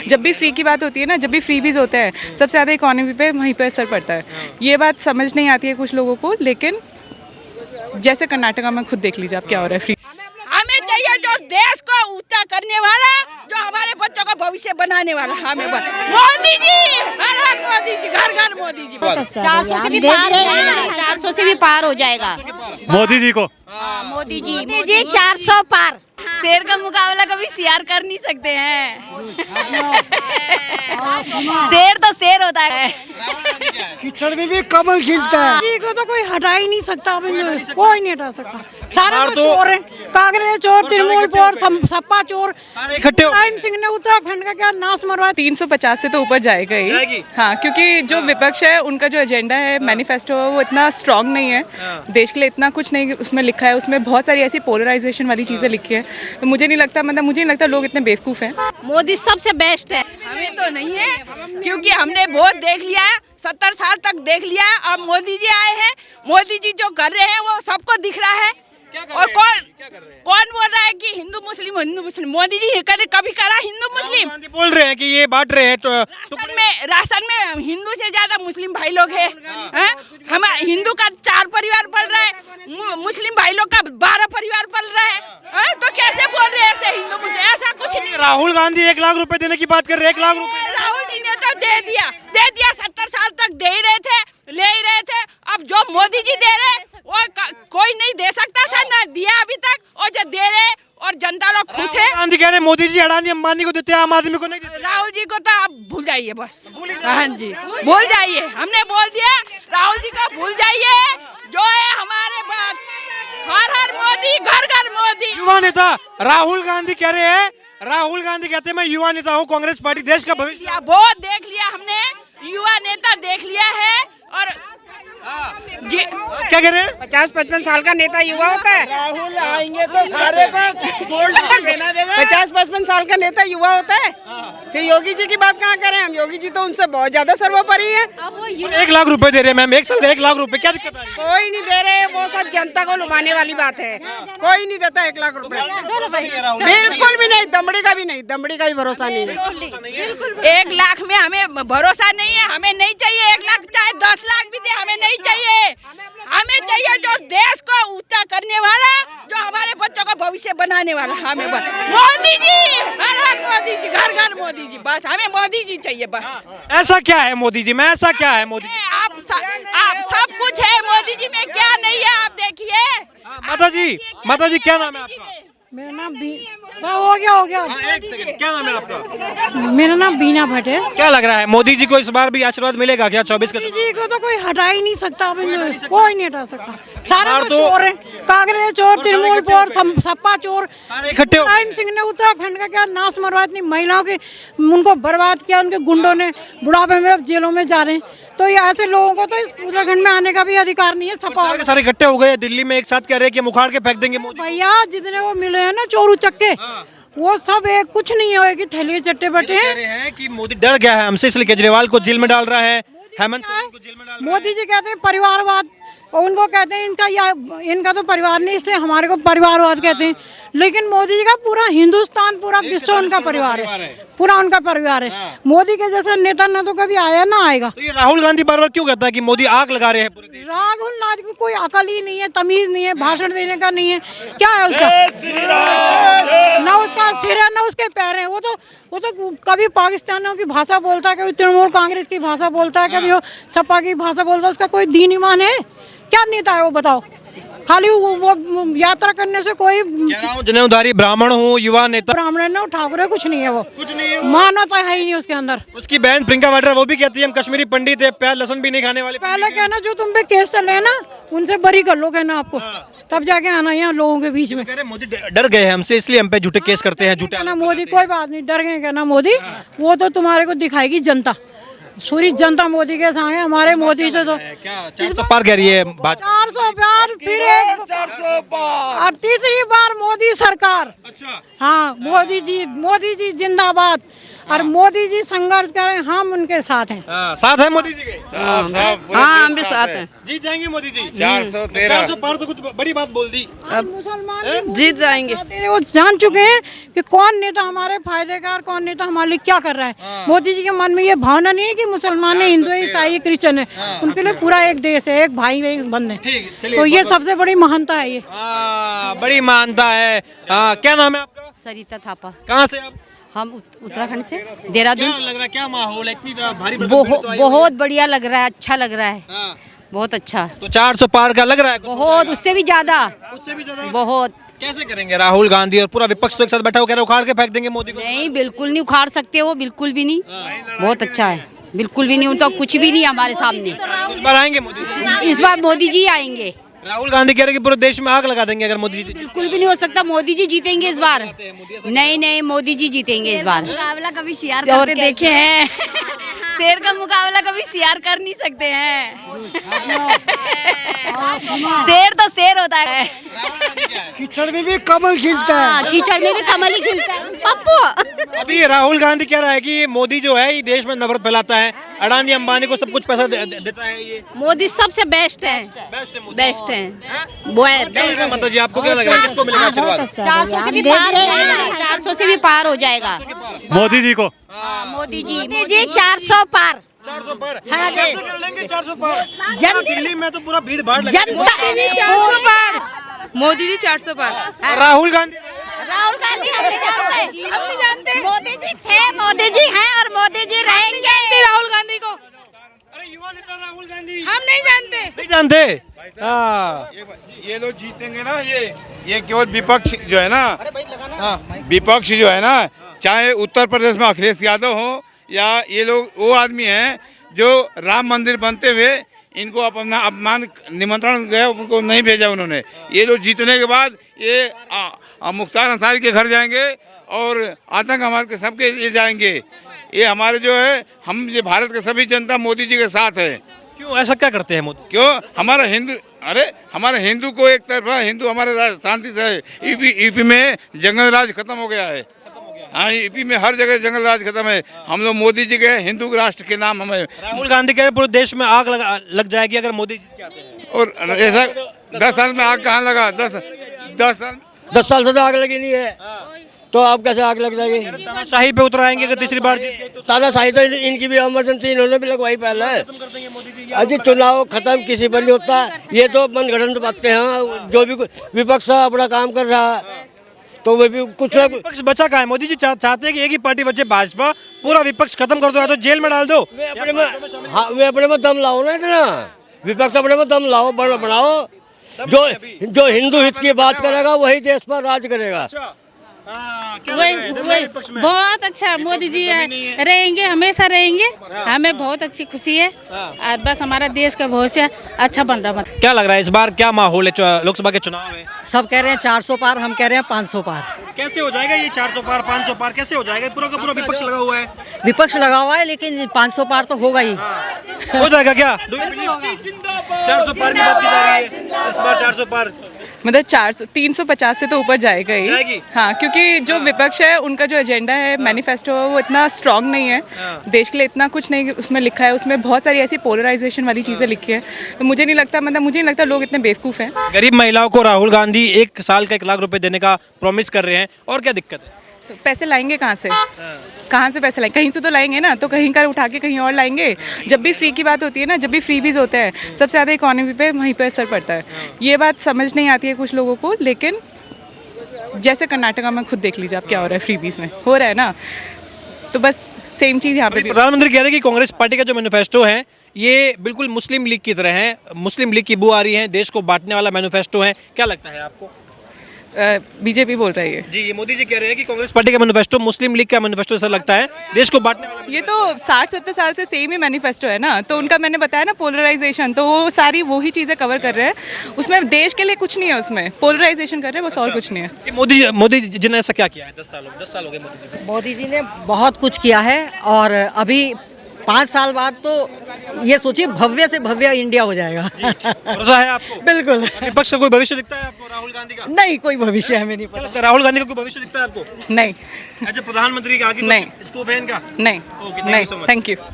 जब भी फ्री की बात होती है ना, जब भी फ्रीबीज होते हैं, सबसे ज़्यादा इकोनॉमी पे वहीं पे असर पड़ता है। ये बात समझ नहीं आती है कुछ लोगों को, लेकिन जैसे कर्नाटका में खुद देख लीजिए आप क्या हो रहा है। फ्री हमें चाहिए जो देश को ऊंचा करने वाला, जो हमारे बच्चों का भविष्य बनाने वाला। हमें मोदी जी, हर हर मोदी जी, घर घर मोदी जी। 400 से भी पार हो जाएगा, 400 से भी पार हो जाएगा मोदी जी को। मोदी जी 400 पार। शेर का मुकाबला कभी सीआर कर नहीं सकते हैं। शेर तो शेर होता है। कीचड़ में भी कमल खिलता है। जी को तो कोई हटा ही नहीं सकता, कोई नहीं हटा सकता। सारे तो चोर हैं, कांग्रेस चोर, तृणमूल चोर, सपा चोर, इकट्ठे। मुलायम सिंह ने उत्तराखंड का क्या नाश मरवाया। 350 से तो ऊपर जाएगा ही। हाँ, क्योंकि जो विपक्ष है उनका जो एजेंडा है, मैनिफेस्टो है, वो इतना स्ट्रांग नहीं है। देश के लिए इतना कुछ नहीं उसमें लिखा है। उसमें बहुत सारी ऐसी पोलराइजेशन वाली चीज़ें लिखी है, तो मुझे नहीं लगता लोग इतने बेवकूफ़ हैं। मोदी सबसे बेस्ट है। हमें तो नहीं है, क्योंकि हमने बहुत देख लिया, 70 साल तक देख लिया। अब मोदी जी आए हैं, मोदी जी जो कर रहे हैं वो सबको दिख रहा है। और कौन बोल रहा है कि हिंदू मुस्लिम? मोदी जी कभी करा हिंदू मुस्लिम? बोल रहे हैं कि ये बांट रहे हैं तो राशन में हिंदू से ज्यादा मुस्लिम भाई लोग हैं। हम हिंदू का 4 परिवार पल रहा है, मुस्लिम भाई लोग का 12 परिवार पल रहा है। तो कैसे बोल रहे हैं ऐसे हिंदू मुस्लिम? ऐसा कुछ नहीं। राहुल गांधी 1 लाख रुपए देने की बात कर रहे हैं। 1 लाख रुपए राहुल जी ने तो दे दिया। 70 साल तक दे ही रहे थे, ले ही रहे थे। अब जो मोदी जी दे रहे वो कोई नहीं दे सकता था, ना दिया अभी तक। और जो दे रहे और जनता लोग खुश है। गांधी कह रहे हैं मोदी जी अडानी अंबानी को देते हैं, आम आदमी को नहीं देते। राहुल जी को तो आप भूल जाइए बस। हाँ जी, भूल जाइए। हमने बोल दिया, राहुल जी को भूल जाइए। जो है हमारे पास हर हर मोदी, घर घर मोदी। युवा नेता राहुल गांधी कह रहे हैं, राहुल गांधी कहते हैं मैं युवा नेता हूँ, कांग्रेस पार्टी देश का भविष्य। बहुत देख लिया हमने, युवा नेता देख लिया है। और क्या कह रहे हैं? 50-55 साल का नेता युवा होता है। राहुल आएंगे तो सारे को गोल्ड देना देगा। 50-55 साल का नेता युवा होता है। फिर योगी जी की बात कहाँ करें हम? योगी जी तो उनसे बहुत ज्यादा सर्वोपरि है। 1 लाख रुपए दे रहे हैं मैम, 1 साल का 1 लाख रुपए, क्या दिक्कत आ रही है? कोई नहीं दे रहे, वो सब जनता को लुभाने वाली बात है। कोई नहीं देता 1 लाख रुपए, बिल्कुल भी नहीं। दमड़ी का भी नहीं, दमड़ी का भी भरोसा नहीं है। 1 लाख में हमें भरोसा नहीं है। हमें नहीं चाहिए 1 लाख, चाहे 10 लाख भी दे, हमें नहीं चाहिए। हमें चाहिए जो देश को ऊंचा करने वाला, जो हमारे बच्चों का भविष्य बनाने वाला। हमें मोदी जी, हर हर मोदी जी, घर घर मोदी जी। बस हमें मोदी जी चाहिए बस। ऐसा क्या है मोदी जी में? ऐसा क्या है मोदी जी? आप सब कुछ है मोदी जी में, क्या नहीं है आप देखिए। माता जी क्या नाम है आपका? मेरा नाम हो गया। एक सेकंड, क्या नाम है आपका? मेरा नाम बीना भट्ट है। क्या लग रहा है मोदी जी को इस बार भी आशीर्वाद मिलेगा क्या 24 का? मोदी जी को तो कोई हटा ही नहीं सकता, कोई नहीं हटा सकता। सारे तो चोर हैं, कांग्रेस चोर, तृणमूल चोर, सपा चोर, इकट्ठे। मुलायम सिंह ने उत्तराखंड का क्या नाश मरवाया। इतनी महिलाओं की उनको बर्बाद किया, उनके गुंडों ने। बुढ़ापे में अब जेलों में जा रहे हैं। तो ये ऐसे लोगों को तो इस उत्तराखंड में आने का भी अधिकार नहीं है। सपा सारे इकट्ठे हो गए दिल्ली में, एक साथ कह रहे हैं कि मुखाड़ के फेंक देंगे मोदी। भैया जितने वो मिले हैं ना चोरू चक्के, वो सब एक कुछ नहीं होएगी, थैली चट्टे बटे कह रहे हैं कि मोदी डर गया है हमसे, इसलिए केजरीवाल को जेल में डाल रहा है, हेमंत सोरेन को जेल में डाल रहा है। मोदी जी कहते हैं परिवारवाद, और उनको कहते हैं इनका तो परिवार नहीं, इसलिए हमारे को परिवारवाद कहते हैं। लेकिन मोदी जी का पूरा हिंदुस्तान, पूरा विश्व उनका परिवार है, पूरा उनका परिवार है। मोदी के जैसा नेता ना तो कभी आया ना आएगा। तो ये राहुल गांधी बार बार क्यों कहता है कि मोदी आग लगा रहे हैं पूरे देश? राहुल गांधी को कोई अकल ही नहीं है, तमीज नहीं है, भाषण देने का नहीं है। क्या है उसका? ना उसका सिर है ना उसके पैर है। वो तो कभी पाकिस्तानियों की भाषा बोलता है, कभी तृणमूल कांग्रेस की भाषा बोलता है, कभी वो सपा की भाषा बोलता है। उसका कोई दीन ईमान है? क्या नेता है वो बताओ? खाली वो यात्रा करने से कोई जनेऊधारी ब्राह्मण हूँ, युवा नेता। ब्राह्मण न ठाकुर है, कुछ नहीं है वो, कुछ नहीं है। मानवता है ही नहीं उसके अंदर। उसकी बहन प्रियंका वाड्रा वो भी कहती है हम कश्मीरी पंडित है, प्याज लहसुन भी नहीं खाने वाले। पहले कहना जो तुम पे केस चले ना उनसे बरी कर लो, कहना आपको, तब जाके आना यहाँ लोगों के बीच में। मोदी डर गए हैं हमसे, इसलिए हम पे झूठे केस करते हैं। झूठे कहना मोदी कोई बात नहीं, डर गए कहना मोदी, वो तो तुम्हारे को दिखाएगी जनता। सूरी जनता मोदी के साथ है, हमारे मोदी से तो क्या 400 पार कह रही है भाजपा? 400 पार, फिर एक 400 पार और तीसरी बार मोदी सरकार। अच्छा, हाँ, मोदी जी जिंदाबाद। और मोदी जी संघर्ष करें, हम उनके साथ हैं। साथ है मोदी जी के? हाँ हम भी साथ हैं। जीत जाएंगे मोदी जी? 413 400 पार तो कुछ बड़ी बात बोल दी। मुसलमान जीत जाएंगे। वो जान चुके हैं कि कौन नेता हमारे फायदे का और कौन नेता हमारे लिए क्या कर रहा है। मोदी जी के मन में ये भावना नहीं है कि मुसलमान है, हिंदू है, ईसाई, क्रिश्चियन है। उनके लिए पूरा एक देश है, एक भाई, एक बंद है। तो ये सबसे बड़ी महानता है। ये बड़ी मानता है। क्या नाम है आपका? सरिता थापा। कहाँ से आप? हम उत्तराखंड से, देहरादून। क्या लग रहा है, क्या माहौल है? इतनी भारी भरकम भीड़ तो आई होगी। बहुत बढ़िया लग रहा है, अच्छा लग रहा है, हाँ। बहुत अच्छा। तो 400 पार का लग रहा है कुछ? बहुत, उससे भी ज्यादा, उससे भी ज्यादा? बहुत। कैसे करेंगे? राहुल गांधी और पूरा विपक्ष तो एक साथ बैठा हो, कह रहे उखाड़ के फेंक देंगे मोदी को। नहीं, बिल्कुल नहीं उखाड़ सकते वो, बिल्कुल भी नहीं। बहुत अच्छा है, बिल्कुल भी नहीं, उनका कुछ भी नहीं हमारे सामने। इस बार आएंगे मोदी जी? इस बार मोदी जी आएंगे। राहुल गांधी कह रहे कि पूरे देश में आग लगा देंगे अगर मोदी जी। बिल्कुल भी नहीं हो सकता, मोदी जी जीतेंगे इस बार। नहीं नहीं, मोदी जी जीतेंगे इस बार। मुकाबला कभी सीआर और करते क्या- देखे हैं। शेर का मुकाबला कभी सीआर कर नहीं सकते हैं। शेर तो शेर होता है। कीचड़ में भी कमल खिलता है। हाँ, कीचड़ में भी कमल ही खिलता है। पप्पू अभी राहुल गांधी कह रहा है कि मोदी जो है ये देश में नफरत फैलाता है, अडानी अंबानी को सब कुछ पैसा देता है। ये मोदी सबसे बेस्ट है। बेस्ट है मोदी। बेस्ट है क्या लग रहा है माता जी, आपको क्या लग रहा है, किसको मिलेगा आशीर्वाद? 400 से भी पार हो जाएगा, 400 से भी पार हो जाएगा। मोदी जी को। हाँ, मोदी जी 400 पार। 400 पार? हाँ जी। कैसे कर लेंगे 400 पार? दिल्ली में तो पूरा भीड़ भाड़ लगा है। मोदी जी 400 पार। और राहुल गांधी? राहुल गांधी हम नहीं जानते। मोदी जी थे, मोदी जी हैं और मोदी जी रहेंगे। राहुल गांधी को अरे युवा नेता राहुल गांधी हम नहीं जानते। नहीं जानते? हाँ। ये लोग जीतेंगे ना, ये केवल विपक्ष जो है ना, विपक्ष जो है ना, चाहे उत्तर प्रदेश में अखिलेश यादव हो या ये लोग वो आदमी हैं जो राम मंदिर बनते हुए इनको अपना अपमान निमंत्रण गया, उनको नहीं भेजा उन्होंने। ये लोग जीतने के बाद ये मुख्तार अंसारी के घर जाएंगे और आतंक हमारे के सबके ये जाएंगे। ये हमारे जो है, हम ये भारत के सभी जनता मोदी जी के साथ है। क्यों ऐसा क्या करते हैं मोदी? क्यों? हमारा हिंदू, अरे हमारे हिंदू को एक तरफा हिंदू हमारे शांति से है। यूपी में जंगल राज खत्म हो गया है। हाँ, यूपी में हर जगह जंगल राज खत्म है। हम लोग मोदी जी के हिंदू राष्ट्र के नाम हमें। राहुल गांधी कह रहे पूरे देश में आग लग जाएगी अगर मोदी जी के आते हैं। और ऐसा 10 साल में आग कहाँ लगा? 10 साल से तो आग लगी नहीं है, तो अब कैसे आग लग जाएगी? तानाशाही पे उतर आएंगे अगर तीसरी बार जीत गए तो। तानाशाही तो इनकी भी इमरजेंसी इन्होंने भी लगवाई पहले। अजी चुनाव खत्म किसी पर नहीं होता, ये तो मनगढ़ंत बातें हैं। जो भी विपक्ष अपना काम कर रहा है तो वे भी कुछ ना कुछ। विपक्ष बचा कहाँ है? मोदी जी चाहते हैं कि एक ही पार्टी बचे भाजपा, पूरा विपक्ष खत्म कर दो या तो जेल में डाल दो। वे अपने में दम लाओ ना, इतना विपक्ष अपने में दम लाओ, बनाओ। जो हिंदू हित की बात करेगा वही देश पर राज करेगा। बहुत अच्छा मोदी जी रहेंगे, हमेशा रहेंगे। हमें बहुत अच्छी खुशी है और बस हमारा देश का भविष्य अच्छा बन रहा है। क्या लग रहा है इस बार क्या माहौल है? लोकसभा के चुनाव है, सब कह रहे हैं 400 पार, हम कह रहे हैं 500 पार। कैसे हो जाएगा ये 400 पार 500 पार कैसे हो जाएगा? पूरा का पूरा विपक्ष लगा हुआ है। विपक्ष लगा हुआ है, लेकिन 500 पार तो होगा ही। हो जाएगा क्या? 400 पार की बात की जा रही है इस बार। 400 पार मतलब 350 से तो ऊपर जाएगा ही। हाँ, क्योंकि जो विपक्ष है उनका जो एजेंडा है, मैनिफेस्टो है, वो इतना स्ट्रांग नहीं है। देश के लिए इतना कुछ नहीं उसमें लिखा है। उसमें बहुत सारी ऐसी पोलराइजेशन वाली चीज़ें लिखी है। तो मुझे नहीं लगता लोग इतने बेवकूफ़ हैं। गरीब महिलाओं को राहुल गांधी 1 साल का 1 लाख रुपए देने का प्रॉमिस कर रहे हैं, और क्या दिक्कत है? तो पैसे लाएंगे कहाँ से? कहाँ से पैसे लाएंगे? कहीं से तो लाएंगे ना, तो कहीं का उठा के कहीं और लाएंगे। जब भी फ्री की बात होती है ना, जब भी फ्रीबीज होते हैं, सबसे ज़्यादा इकोनॉमी पे वहीं पे असर पड़ता है। ये बात समझ नहीं आती है कुछ लोगों को, लेकिन जैसे कर्नाटका में खुद देख लीजिए आप क्या हो रहा है, फ्रीबीज में हो रहा है ना, तो बस सेम चीज़ यहाँ पे भी। प्रधानमंत्री कह रहे हैं कि कांग्रेस पार्टी का जो मैनिफेस्टो है ये बिल्कुल मुस्लिम लीग की तरह है, मुस्लिम लीग की बू आ रही है, देश को बांटने वाला मैनिफेस्टो है। क्या लगता है आपको? बीजेपी बोल रही है जी, ये मोदी जी कह रहे हैं कि कांग्रेस पार्टी का मैनिफेस्टो मुस्लिम लीग का मैनिफेस्टो ऐसा लगता है, देश को बांटने वाला। ये तो 60-70 साल से सेम ही मैनिफेस्टो है ना, तो उनका मैंने बताया ना पोलराइजेशन, तो वो सारी वही चीज़ें कवर कर रहे हैं। उसमें देश के लिए कुछ नहीं है, उसमें पोलराइजेशन कर रहे हैं बस, और कुछ नहीं है। कि मोदी जी ने ऐसा क्या किया है? 10 साल हो गए मोदी जी को। मोदी जी ने बहुत कुछ किया है और अभी 5 साल बाद तो ये सोचिए भव्य से भव्य इंडिया हो जाएगा। भरोसा है आपको? बिल्कुल। विपक्ष का कोई भविष्य दिखता है आपको राहुल गांधी का? नहीं, कोई भविष्य हमें नहीं क्या पता। लगता है, राहुल गांधी का कोई भविष्य दिखता है आपको? नहीं अच्छा, प्रधानमंत्री का आगे नहीं। कुछ स्कोप है इनका? नहीं Okay, thank you नहीं so much. Thank you